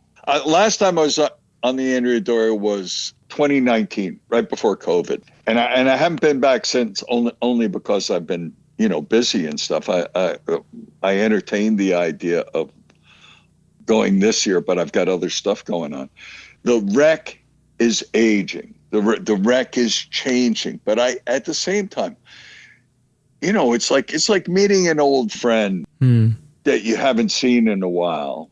Last time I was on the Andrea Doria was 2019, right before COVID, and I haven't been back since. Only because I've been busy and stuff. I entertained the idea of going this year, but Like other stuff going on. The wreck is aging. The wreck is changing, but at the same time, it's like meeting an old friend that you haven't seen in a while.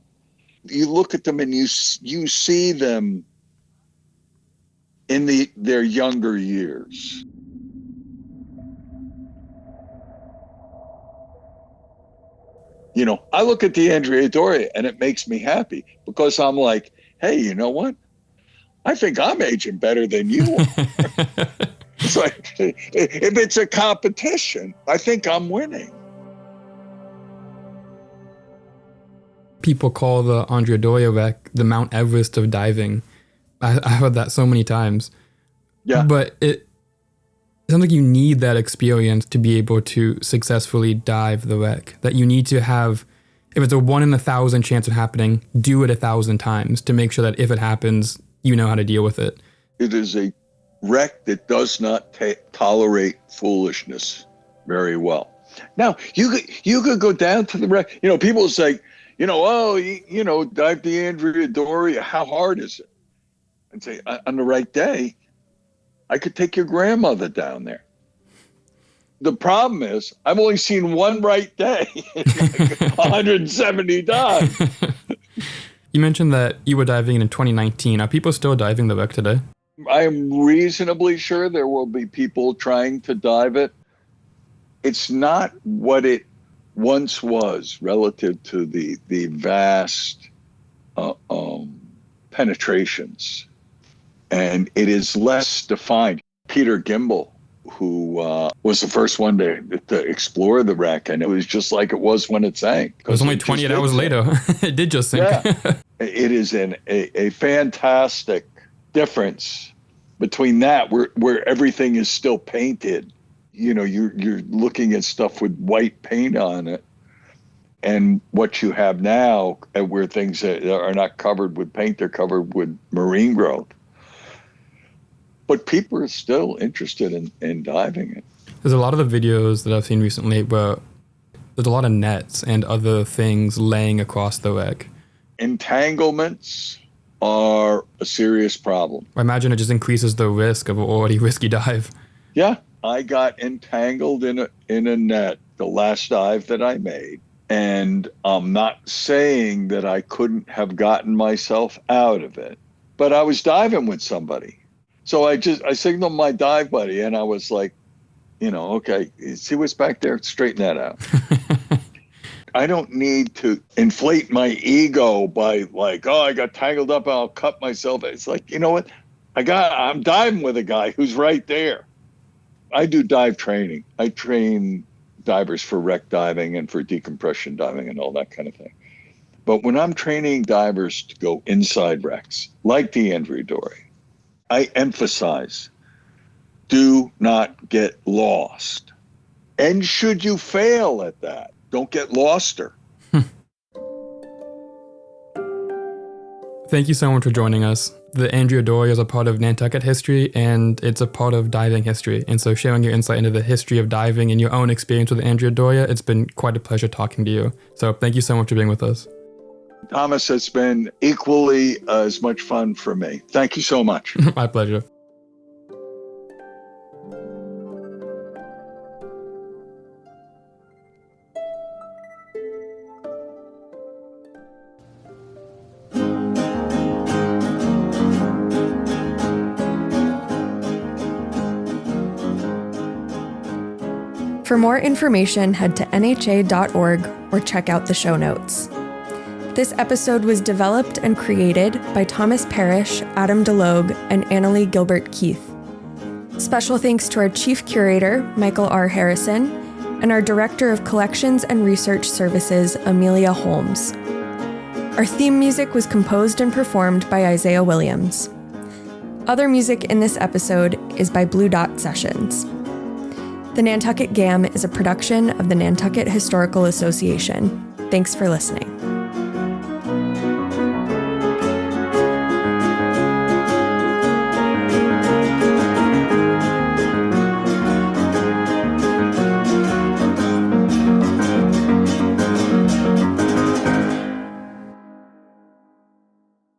You look at them and you see them in their younger years. I look at the Andrea Doria and it makes me happy because I'm like, hey, you know what? I think I'm aging better than you are. It's like, if it's a competition, I think I'm winning. People call the Andrea Doria wreck the Mount Everest of diving. I heard that so many times. Yeah. But it sounds like you need that experience to be able to successfully dive the wreck. That you need to have, if it's a 1 in 1,000 chance of happening, do it 1,000 times to make sure that if it happens, you know how to deal with it. It is a wreck that does not tolerate foolishness very well. Now, you could go down to the wreck. People say, dive the Andrea Doria. How hard is it? And say, on the right day, I could take your grandmother down there. The problem is, I've only seen one right day in 170 dives. You mentioned that you were diving in 2019. Are people still diving the wreck today? I am reasonably sure there will be people trying to dive it. It's not what it once was relative to the vast penetrations. And it is less defined. Peter Gimbel, who was the first one to explore the wreck, and it was just like it was when it sank. It was only 28 hours later. It did just sink. Yeah. It is a fantastic difference between that, where everything is still painted. You're looking at stuff with white paint on it, and what you have now, where things are not covered with paint, they're covered with marine growth. But people are still interested in diving it. There's a lot of the videos that I've seen recently where there's a lot of nets and other things laying across the wreck. Entanglements are a serious problem. I imagine it just increases the risk of an already risky dive. Yeah, I got entangled in a net the last dive that I made. And I'm not saying that I couldn't have gotten myself out of it, but I was diving with somebody. So I signaled my dive buddy and I was like, okay, see what's back there? Straighten that out. I don't need to inflate my ego by like, oh, I got tangled up, I'll cut myself. It's like, you know what? I'm diving with a guy who's right there. I do dive training. I train divers for wreck diving and for decompression diving and all that kind of thing. But when I'm training divers to go inside wrecks, like the Andrea Doria, I emphasize, do not get lost. And should you fail at that, don't get loster. Thank you so much for joining us. The Andrea Doria is a part of Nantucket history, and it's a part of diving history. And so sharing your insight into the history of diving and your own experience with the Andrea Doria, it's been quite a pleasure talking to you. So thank you so much for being with us. Thomas, it's been equally as much fun for me. Thank you so much. My pleasure. For more information, head to nha.org or check out the show notes. This episode was developed and created by Thomas Parrish, Adam DeLogue, and Annalie Gilbert Keith. Special thanks to our Chief Curator, Michael R. Harrison, and our Director of Collections and Research Services, Amelia Holmes. Our theme music was composed and performed by Isaiah Williams. Other music in this episode is by Blue Dot Sessions. The Nantucket Gam is a production of the Nantucket Historical Association. Thanks for listening.